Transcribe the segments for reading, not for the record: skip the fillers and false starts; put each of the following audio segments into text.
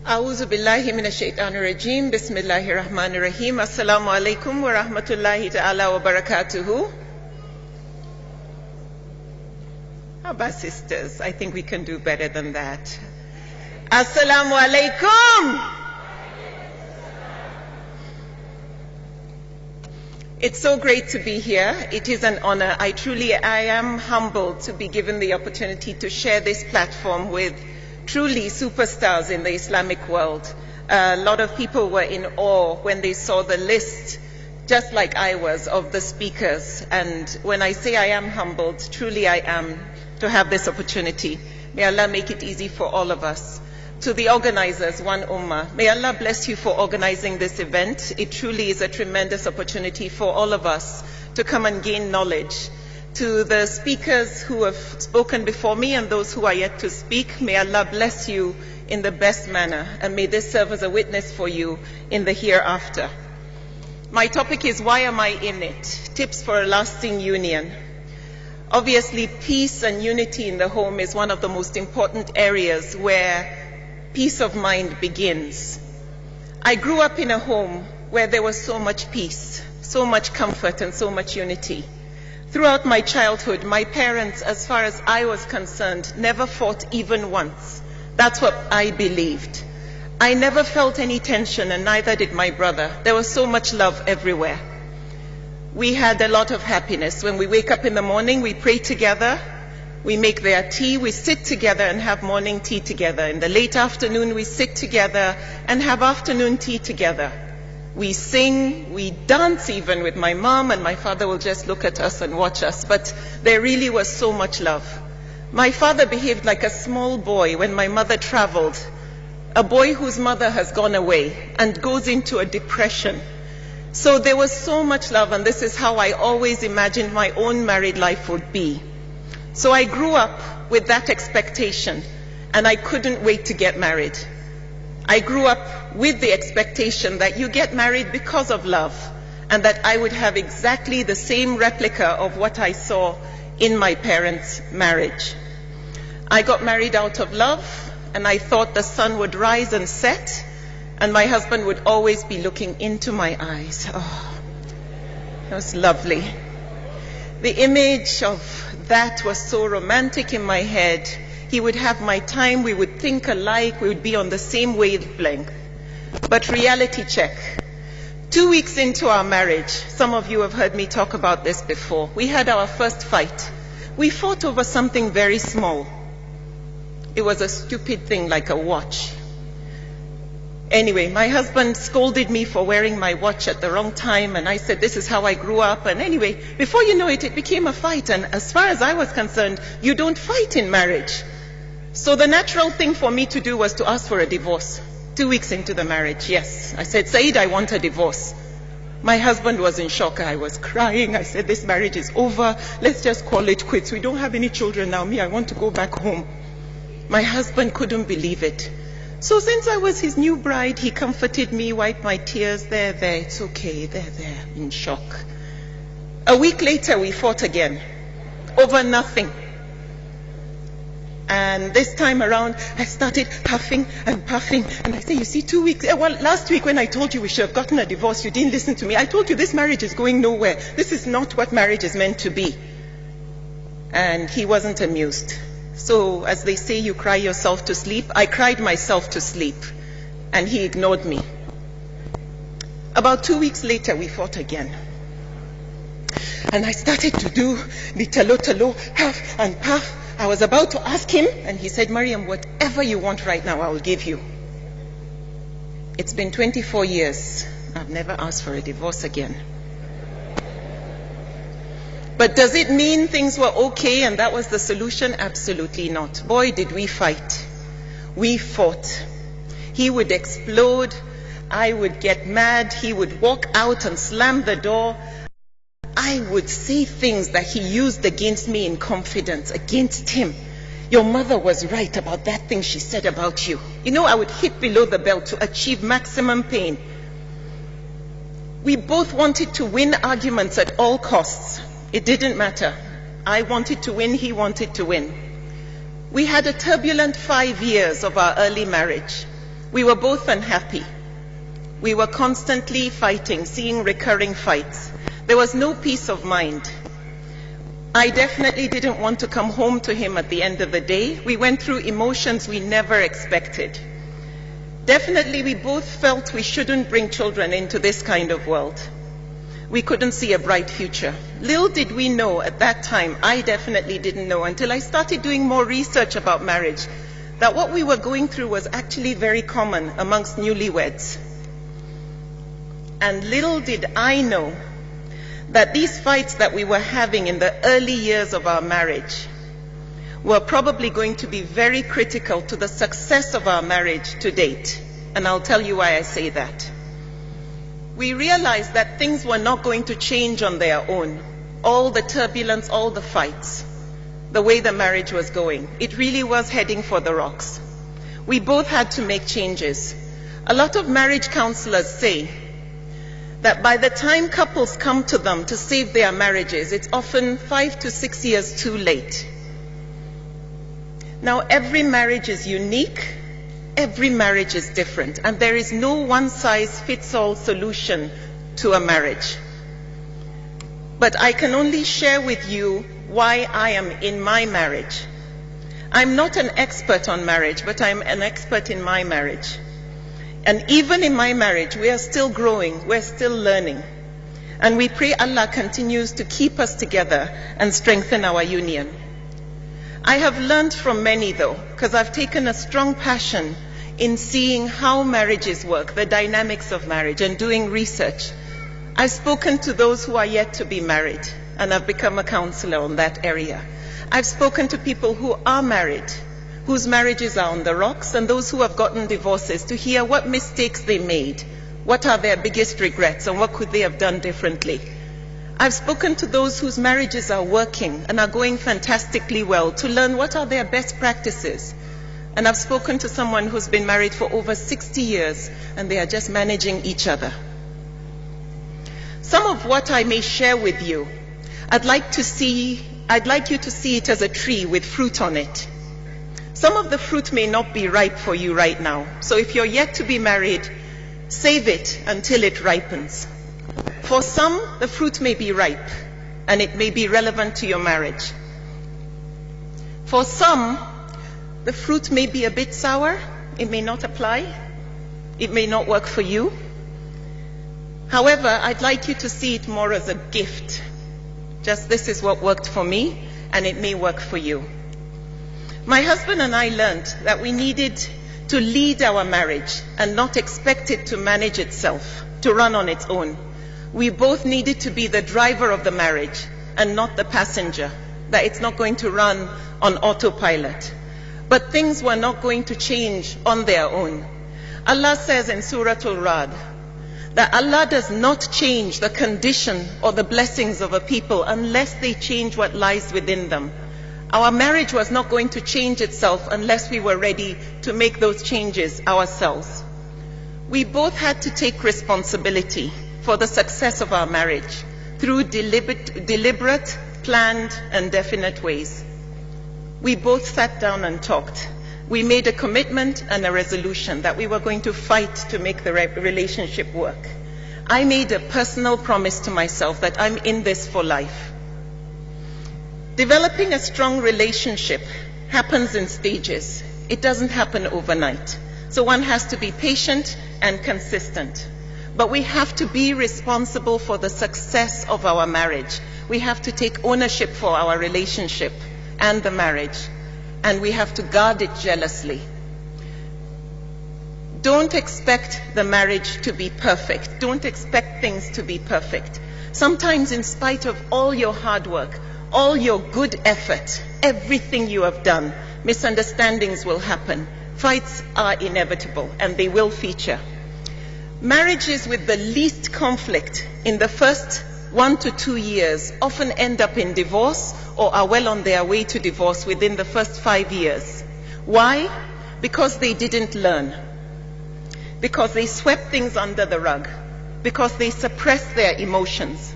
A'udhu billahi minash shaitanir rajim. Bismillahir rahmanir rahim. Assalamu alaikum wa rahmatullahi ta'ala wa barakatuhu. How about sisters? I think we can do better than that. Assalamu alaikum. It's so great to be here. It is an honor. I am humbled to be given the opportunity to share this platform with truly superstars in the Islamic world. A lot of people were in awe when they saw the list, just like I was, of the speakers. And when I say I am humbled, truly I am, to have this opportunity. May Allah make it easy for all of us. To the organizers, One Ummah, may Allah bless you for organizing this event. It truly is a tremendous opportunity for all of us to come and gain knowledge. To the speakers who have spoken before me and those who are yet to speak, may Allah bless you in the best manner, and may this serve as a witness for you in the hereafter. My topic is, why am I in it? Tips for a lasting union. Obviously, peace and unity in the home is one of the most important areas where peace of mind begins. I grew up in a home where there was so much peace, so much comfort, and so much unity. Throughout my childhood, my parents, as far as I was concerned, never fought even once. That's what I believed. I never felt any tension, and neither did my brother. There was so much love everywhere. We had a lot of happiness. When we wake up in the morning, we pray together. We make their tea, we sit together and have morning tea together. In the late afternoon, we sit together and have afternoon tea together. We sing, we dance even with my mom, and my father will just look at us and watch us. But there really was so much love. My father behaved like a small boy when my mother traveled, a boy whose mother has gone away and goes into a depression. So there was so much love, and this is how I always imagined my own married life would be. So I grew up with that expectation, and I couldn't wait to get married. I grew up with the expectation that you get married because of love, and that I would have exactly the same replica of what I saw in my parents' marriage. I got married out of love, and I thought the sun would rise and set, and my husband would always be looking into my eyes. Oh, that was lovely. The image of that was so romantic in my head. He would have my time, we would think alike, we would be on the same wavelength. But reality check. 2 weeks into our marriage, some of you have heard me talk about this before, we had our first fight. We fought over something very small. It was a stupid thing like a watch. Anyway, my husband scolded me for wearing my watch at the wrong time, and I said, this is how I grew up. And anyway, before you know it, it became a fight. And as far as I was concerned, you don't fight in marriage. So the natural thing for me to do was to ask for a divorce. 2 weeks into the marriage, yes. I said, Saeed, I want a divorce. My husband was in shock. I was crying. I said, this marriage is over. Let's just call it quits. We don't have any children now. Me, I want to go back home. My husband couldn't believe it. So since I was his new bride, he comforted me, wiped my tears. There, it's okay, there, in shock. A week later, we fought again, over nothing. And this time around, I started huffing and puffing. And I said, you see, 2 weeks, well, last week when I told you we should have gotten a divorce, you didn't listen to me. I told you this marriage is going nowhere. This is not what marriage is meant to be. And he wasn't amused. So, as they say, you cry yourself to sleep. I cried myself to sleep, and he ignored me. About 2 weeks later, we fought again. And I started to do the talo, huff and puff. I was about to ask him, and he said, Mariam, whatever you want right now, I will give you. It's been 24 years. I've never asked for a divorce again. But does it mean things were okay and that was the solution? Absolutely not. Boy, did we fight. We fought. He would explode. I would get mad. He would walk out and slam the door. I would say things that he used against me in confidence, against him. Your mother was right about that thing she said about you. You know, I would hit below the belt to achieve maximum pain. We both wanted to win arguments at all costs. It didn't matter. I wanted to win, he wanted to win. We had a turbulent 5 years of our early marriage. We were both unhappy. We were constantly fighting, seeing recurring fights. There was no peace of mind. I definitely didn't want to come home to him at the end of the day. We went through emotions we never expected. Definitely, we both felt we shouldn't bring children into this kind of world. We couldn't see a bright future. Little did we know at that time, I definitely didn't know until I started doing more research about marriage, that what we were going through was actually very common amongst newlyweds. And little did I know that these fights that we were having in the early years of our marriage were probably going to be very critical to the success of our marriage to date. And I'll tell you why I say that. We realized that things were not going to change on their own. All the turbulence, all the fights, the way the marriage was going, it really was heading for the rocks. We both had to make changes. A lot of marriage counselors say that by the time couples come to them to save their marriages, it's often 5 to 6 years too late. Now, every marriage is unique, every marriage is different, and there is no one-size-fits-all solution to a marriage. But I can only share with you why I am in my marriage. I'm not an expert on marriage, but I'm an expert in my marriage. And even in my marriage, we are still growing, we're still learning. And we pray Allah continues to keep us together and strengthen our union. I have learned from many though, because I've taken a strong passion in seeing how marriages work, the dynamics of marriage, and doing research. I've spoken to those who are yet to be married, and I've become a counselor on that area. I've spoken to people who are married, whose marriages are on the rocks, and those who have gotten divorces, to hear what mistakes they made, what are their biggest regrets, and what could they have done differently. I've spoken to those whose marriages are working and are going fantastically well, to learn what are their best practices. And I've spoken to someone who's been married for over 60 years, and they are just managing each other. Some of what I may share with you, I'd like you to see it as a tree with fruit on it. Some of the fruit may not be ripe for you right now. So if you're yet to be married, save it until it ripens. For some, the fruit may be ripe, and it may be relevant to your marriage. For some, the fruit may be a bit sour. It may not apply. It may not work for you. However, I'd like you to see it more as a gift. Just this is what worked for me, and it may work for you. My husband and I learned that we needed to lead our marriage and not expect it to manage itself, to run on its own. We both needed to be the driver of the marriage and not the passenger, that it's not going to run on autopilot. But things were not going to change on their own. Allah says in Surah Al-Ra'd that Allah does not change the condition or the blessings of a people unless they change what lies within them. Our marriage was not going to change itself unless we were ready to make those changes ourselves. We both had to take responsibility for the success of our marriage through deliberate, planned, and definite ways. We both sat down and talked. We made a commitment and a resolution that we were going to fight to make the relationship work. I made a personal promise to myself that I'm in this for life. Developing a strong relationship happens in stages. It doesn't happen overnight. So one has to be patient and consistent. But we have to be responsible for the success of our marriage. We have to take ownership for our relationship and the marriage. And we have to guard it jealously. Don't expect the marriage to be perfect. Don't expect things to be perfect. Sometimes, in spite of all your hard work, all your good effort, everything you have done, misunderstandings will happen. Fights are inevitable, and they will feature. Marriages with the least conflict in the first 1 to 2 years often end up in divorce or are well on their way to divorce within the first 5 years. Why? Because they didn't learn. Because they swept things under the rug. Because they suppressed their emotions.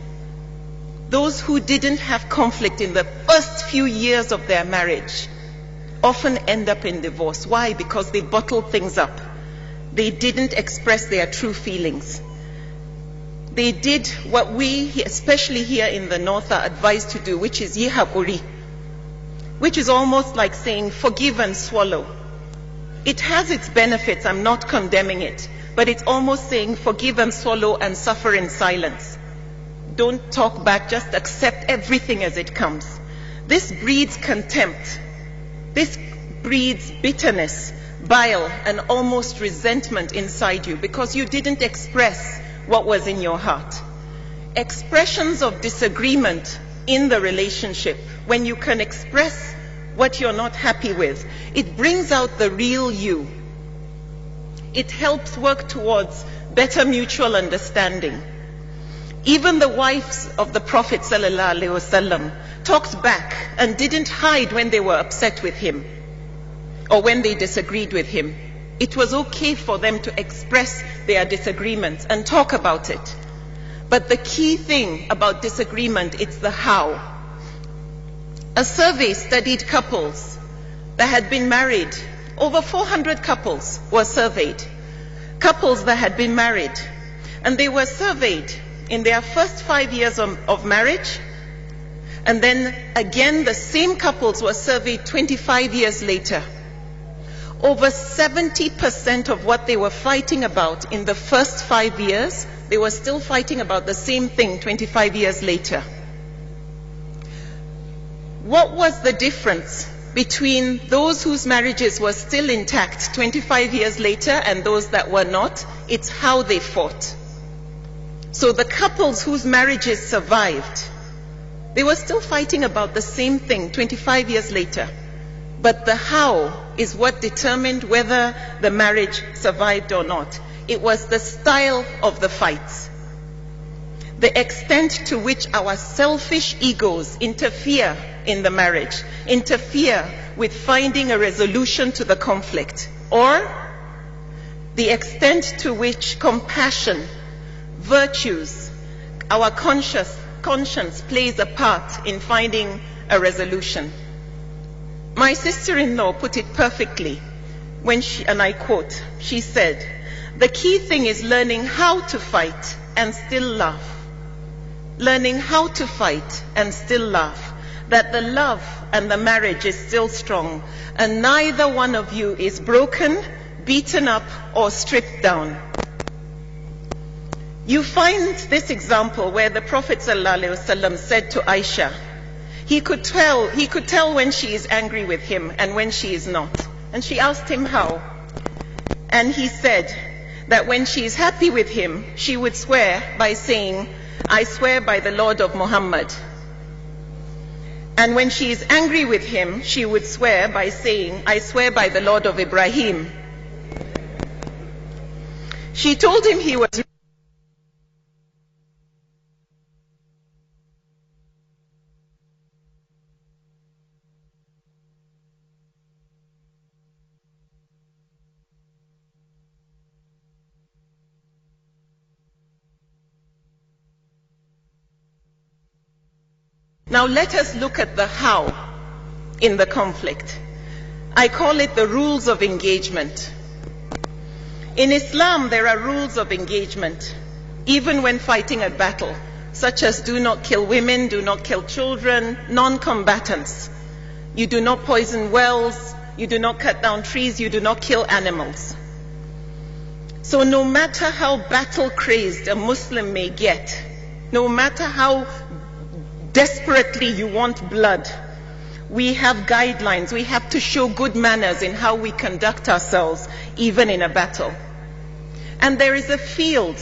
Those who didn't have conflict in the first few years of their marriage often end up in divorce. Why? Because they bottled things up. They didn't express their true feelings. They did what we, especially here in the North, are advised to do, which is yihakuri, which is almost like saying forgive and swallow. It has its benefits, I'm not condemning it, but it's almost saying forgive and swallow and suffer in silence. Don't talk back, just accept everything as it comes. This breeds contempt. This breeds bitterness, bile, and almost resentment inside you because you didn't express what was in your heart. Expressions of disagreement in the relationship, when you can express what you're not happy with, it brings out the real you. It helps work towards better mutual understanding. Even the wives of the Prophet ﷺ talked back and didn't hide when they were upset with him or when they disagreed with him. It was okay for them to express their disagreements and talk about it. But the key thing about disagreement, it's the how. A survey studied couples that had been married. Over 400 couples were surveyed. Couples that had been married. And they were surveyed in their first 5 years of marriage. And then again, the same couples were surveyed 25 years later. Over 70% of what they were fighting about in the first 5 years, they were still fighting about the same thing 25 years later. What was the difference between those whose marriages were still intact 25 years later and those that were not? It's how they fought. So the couples whose marriages survived, they were still fighting about the same thing 25 years later. But the how is what determined whether the marriage survived or not. It was the style of the fights. The extent to which our selfish egos interfere in the marriage, interfere with finding a resolution to the conflict, or the extent to which compassion, virtues, our conscience plays a part in finding a resolution. My sister-in-law put it perfectly when she, and I quote, she said, "The key thing is learning how to fight and still laugh. Learning how to fight and still laugh. That the love and the marriage is still strong and neither one of you is broken, beaten up or stripped down." You find this example where the Prophet ﷺ said to Aisha, he could tell when she is angry with him and when she is not. And she asked him how. And he said that when she is happy with him, she would swear by saying, "I swear by the Lord of Muhammad." And when she is angry with him, she would swear by saying, "I swear by the Lord of Ibrahim." She told him he was Now let us look at the how in the conflict. I call it the rules of engagement. In Islam, there are rules of engagement, even when fighting a battle, such as do not kill women, do not kill children, non-combatants. You do not poison wells, you do not cut down trees, you do not kill animals. So no matter how battle-crazed a Muslim may get, no matter how desperately you want blood, we have guidelines. We have to show good manners in how we conduct ourselves, even in a battle. And there is a field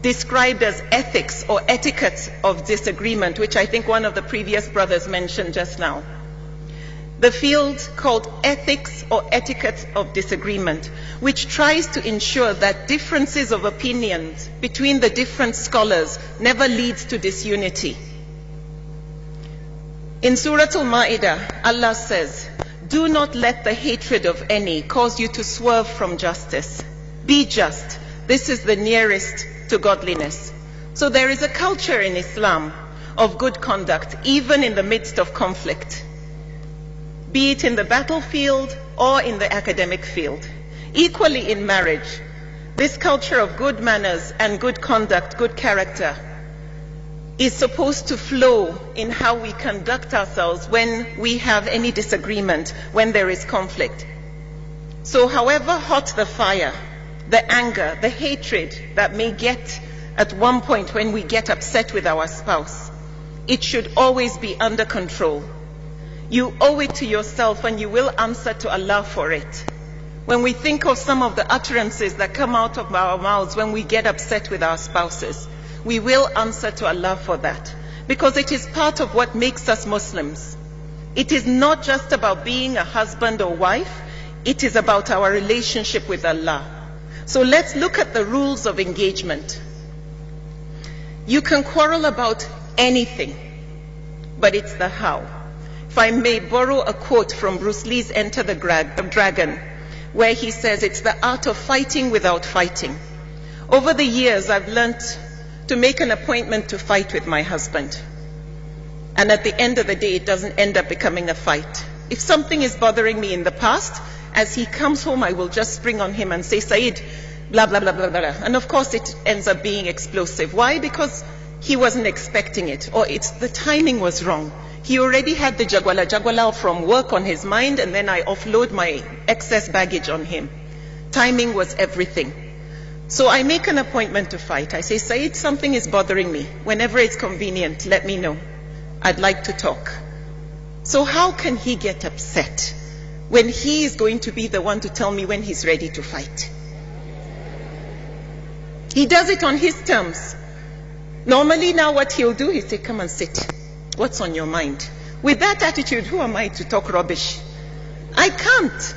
described as ethics or etiquette of disagreement, which I think one of the previous brothers mentioned just now. The field called ethics or etiquette of disagreement, which tries to ensure that differences of opinions between the different scholars never leads to disunity. In Surah Al-Ma'idah, Allah says, "Do not let the hatred of any cause you to swerve from justice. Be just. This is the nearest to godliness." So there is a culture in Islam of good conduct, even in the midst of conflict, be it in the battlefield or in the academic field. Equally in marriage, this culture of good manners and good conduct, good character, is supposed to flow in how we conduct ourselves when we have any disagreement, when there is conflict. So however hot the fire, the anger, the hatred that may get at one point when we get upset with our spouse, it should always be under control. You owe it to yourself, and you will answer to Allah for it. When we think of some of the utterances that come out of our mouths when we get upset with our spouses, we will answer to Allah for that, because it is part of what makes us Muslims. It is not just about being a husband or wife, it is about our relationship with Allah. So let's look at the rules of engagement. You can quarrel about anything, but it's the how. If I may borrow a quote from Bruce Lee's Enter the Dragon, where he says, it's the art of fighting without fighting. Over the years, I've learned to make an appointment to fight with my husband. And at the end of the day, it doesn't end up becoming a fight. If something is bothering me in the past, as he comes home, I will just spring on him and say, Saeed, blah, blah, blah, blah, blah. And of course, it ends up being explosive. Why? Because he wasn't expecting it, or the timing was wrong. He already had the jagwala from work on his mind, and then I offload my excess baggage on him. Timing was everything. So I make an appointment to fight. I say, Saeed, something is bothering me. Whenever it's convenient, let me know. I'd like to talk. So how can he get upset when he is going to be the one to tell me when he's ready to fight? He does it on his terms. Normally now what he'll do, he'll say, come and sit. What's on your mind? With that attitude, who am I to talk rubbish? I can't.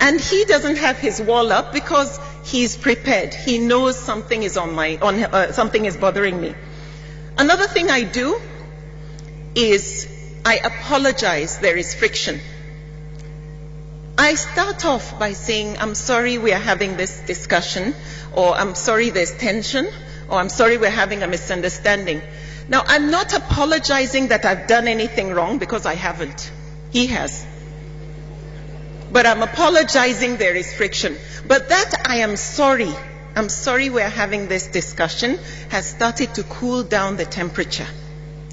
And he doesn't have his wall up because he's prepared. He knows something is something is bothering me. Another thing I do is I apologize. There is friction. I start off by saying, I'm sorry we are having this discussion, or I'm sorry there's tension, or I'm sorry we're having a misunderstanding. Now, I'm not apologizing that I've done anything wrong, because I haven't. He has. But I'm apologizing there is friction. But that I am sorry we're having this discussion, has started to cool down the temperature.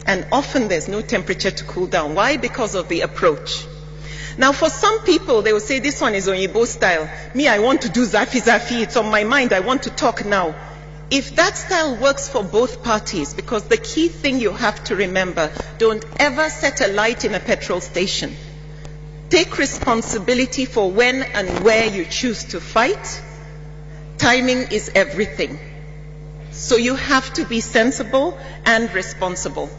And often there's no temperature to cool down. Why? Because of the approach. Now, for some people, they will say, this one is Onyibo style. Me, I want to do zafi zafi. It's on my mind. I want to talk now. If that style works for both parties, because the key thing you have to remember, don't ever set a light in a petrol station. Take responsibility for when and where you choose to fight. Timing is everything. So you have to be sensible and responsible.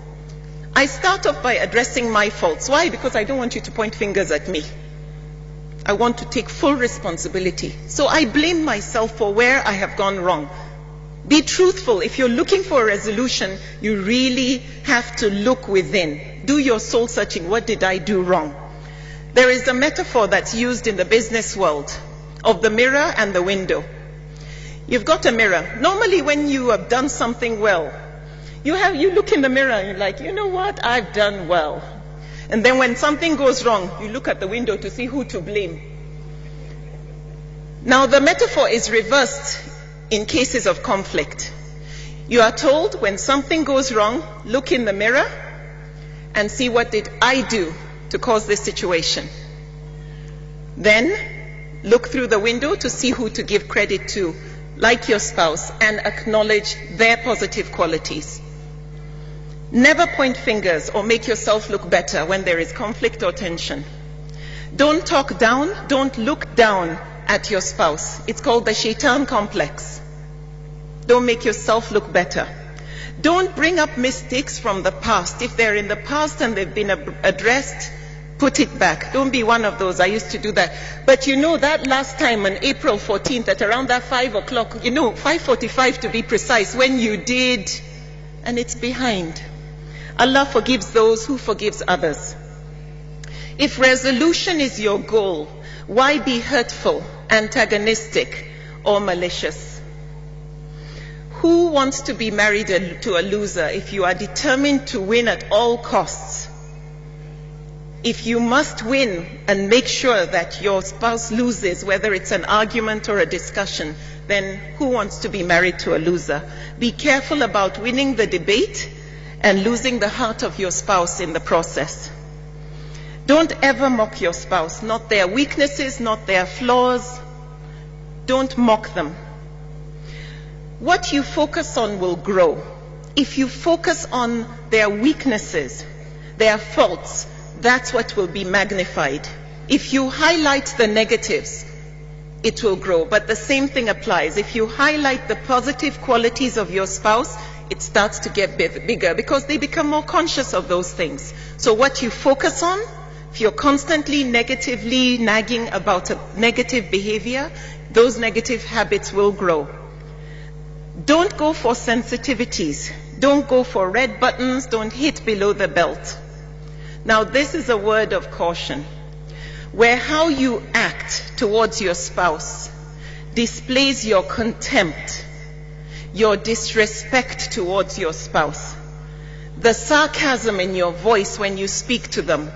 I start off by addressing my faults. Why? Because I don't want you to point fingers at me. I want to take full responsibility. So I blame myself for where I have gone wrong. Be truthful. If you're looking for a resolution, you really have to look within. Do your soul searching. What did I do wrong? There is a metaphor that's used in the business world of the mirror and the window. You've got a mirror. Normally when you have done something well, you look in the mirror and you're like, you know what, I've done well. And then when something goes wrong, you look at the window to see who to blame. Now the metaphor is reversed in cases of conflict. You are told when something goes wrong, look in the mirror and see what did I do to cause this situation. Then look through the window to see who to give credit to, like your spouse, and acknowledge their positive qualities. Never point fingers or make yourself look better when there is conflict or tension. Don't talk down, don't look down at your spouse. It's called the shaitan complex. Don't make yourself look better. Don't bring up mistakes from the past. If they're in the past and they've been addressed, put it back. Don't be one of those. I used to do that. But you know that last time on April 14th at around that 5 o'clock, 5:45 to be precise, when you did, and it's behind. Allah forgives those who forgives others. If resolution is your goal, why be hurtful, antagonistic, or malicious? Who wants to be married to a loser if you are determined to win at all costs? If you must win and make sure that your spouse loses, whether it's an argument or a discussion, then who wants to be married to a loser? Be careful about winning the debate and losing the heart of your spouse in the process. Don't ever mock your spouse, not their weaknesses, not their flaws. Don't mock them. What you focus on will grow. If you focus on their weaknesses, their faults, that's what will be magnified. If you highlight the negatives, it will grow. But the same thing applies. If you highlight the positive qualities of your spouse, it starts to get bigger because they become more conscious of those things. So what you focus on, if you're constantly negatively nagging about a negative behavior, those negative habits will grow. Don't go for sensitivities. Don't go for red buttons. Don't hit below the belt. Now, this is a word of caution, where how you act towards your spouse displays your contempt, your disrespect towards your spouse, the sarcasm in your voice when you speak to them,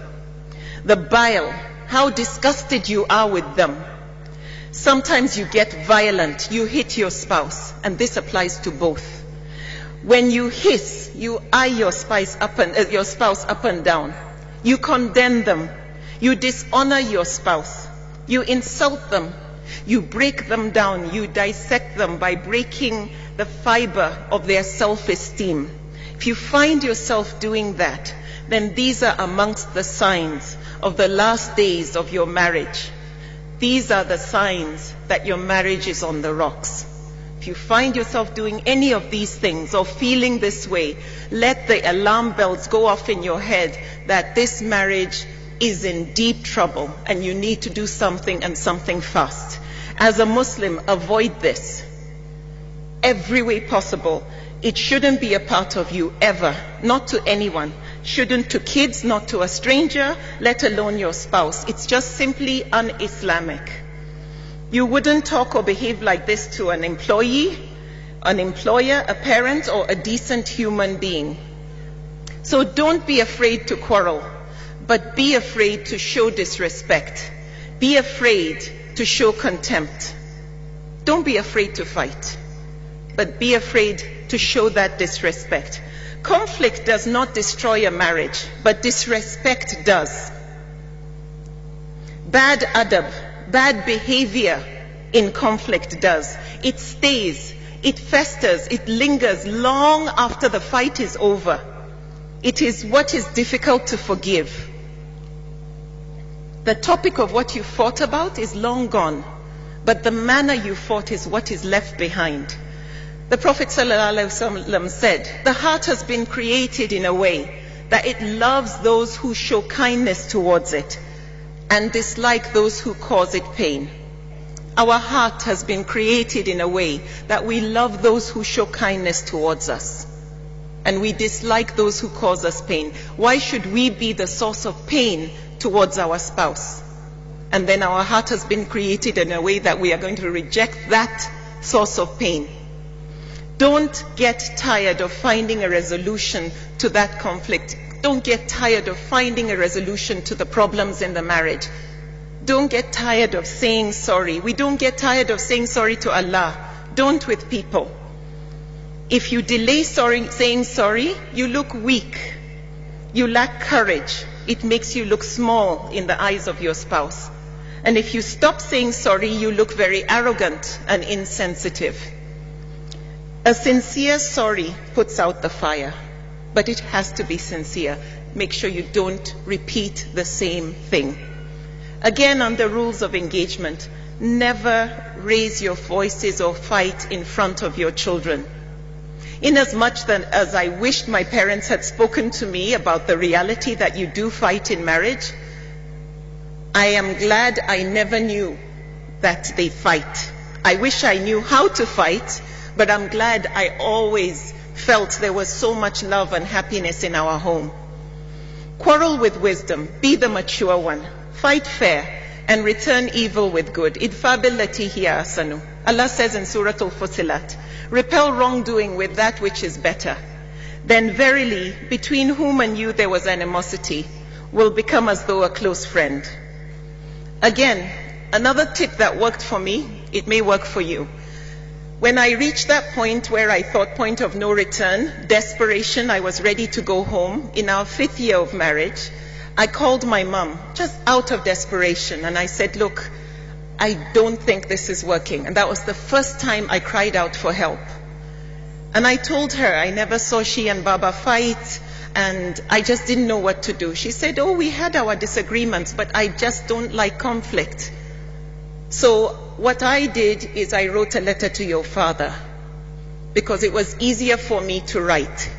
the bile, how disgusted you are with them. Sometimes you get violent, you hit your spouse, and this applies to both. When you hiss, you eye your spouse up and down. You condemn them. You dishonor your spouse. You insult them. You break them down. You dissect them by breaking the fiber of their self-esteem. If you find yourself doing that, then these are amongst the signs of the last days of your marriage. These are the signs that your marriage is on the rocks. If you find yourself doing any of these things or feeling this way, let the alarm bells go off in your head that this marriage is in deep trouble and you need to do something, and something fast. As a Muslim, avoid this every way possible. It shouldn't be a part of you ever, not to anyone. Shouldn't to kids, not to a stranger, let alone your spouse. It's just simply un-Islamic. You wouldn't talk or behave like this to an employee, an employer, a parent, or a decent human being. So don't be afraid to quarrel, but be afraid to show disrespect. Be afraid to show contempt. Don't be afraid to fight, but be afraid to show that disrespect. Conflict does not destroy a marriage, but disrespect does. Bad adab, bad behavior in conflict does. It stays, it festers, it lingers long after the fight is over. It is what is difficult to forgive. The topic of what you fought about is long gone, but the manner you fought is what is left behind. The Prophet ﷺ said, the heart has been created in a way that it loves those who show kindness towards it and dislike those who cause it pain. Our heart has been created in a way that we love those who show kindness towards us and we dislike those who cause us pain. Why should we be the source of pain towards our spouse? And then our heart has been created in a way that we are going to reject that source of pain. Don't get tired of finding a resolution to that conflict. Don't get tired of finding a resolution to the problems in the marriage. Don't get tired of saying sorry. We don't get tired of saying sorry to Allah. Don't with people. If you delay saying sorry, you look weak. You lack courage. It makes you look small in the eyes of your spouse. And if you stop saying sorry, you look very arrogant and insensitive. A sincere sorry puts out the fire, but it has to be sincere. Make sure you don't repeat the same thing. Again, on the rules of engagement, never raise your voices or fight in front of your children. Inasmuch as I wished my parents had spoken to me about the reality that you do fight in marriage, I am glad I never knew that they fight. I wish I knew how to fight, but I'm glad I always felt there was so much love and happiness in our home. Quarrel with wisdom, be the mature one. Fight fair and return evil with good. Idfa billati hiya ahsanu. Allah says in Surah Al-Fusilat, repel wrongdoing with that which is better. Then verily, between whom and you there was animosity, will become as though a close friend. Again, another tip that worked for me, it may work for you. When I reached that point where I thought point of no return, desperation, I was ready to go home, in our 5th year of marriage, I called my mom, just out of desperation, and I said, look, I don't think this is working. And that was the first time I cried out for help. And I told her I never saw she and Baba fight, and I just didn't know what to do. She said, oh, we had our disagreements, but I just don't like conflict. So what I did is I wrote a letter to your father, because it was easier for me to write.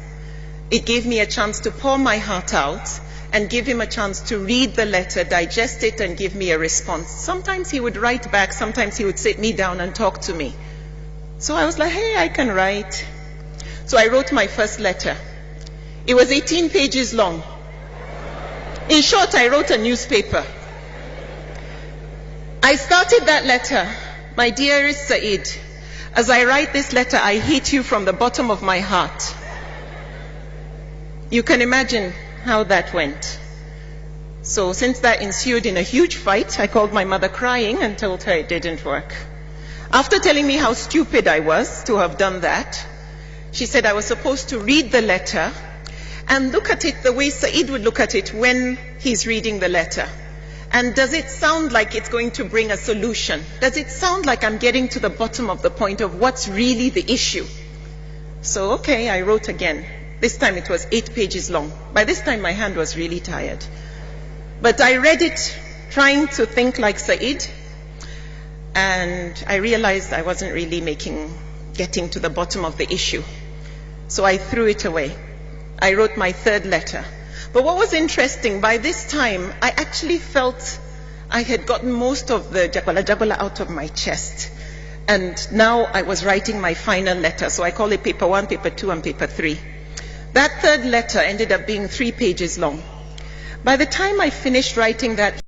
It gave me a chance to pour my heart out and give him a chance to read the letter, digest it, and give me a response. Sometimes he would write back, sometimes he would sit me down and talk to me. So I was like, hey, I can write. So I wrote my first letter. It was 18 pages long. In short, I wrote a newspaper. I started that letter, my dearest Said, as I write this letter, I hate you from the bottom of my heart. You can imagine how that went. So since that ensued in a huge fight, I called my mother crying and told her it didn't work. After telling me how stupid I was to have done that, she said I was supposed to read the letter and look at it the way Said would look at it when he's reading the letter. And does it sound like it's going to bring a solution? Does it sound like I'm getting to the bottom of the point of what's really the issue? So, okay, I wrote again. This time it was 8 pages long. By this time my hand was really tired. But I read it trying to think like Said, and I realized I wasn't really getting to the bottom of the issue. So I threw it away. I wrote my 3rd letter. But what was interesting, by this time, I actually felt I had gotten most of the jagwala out of my chest. And now I was writing my final letter. So I call it paper 1, paper 2, and paper 3. That 3rd letter ended up being 3 pages long. By the time I finished writing that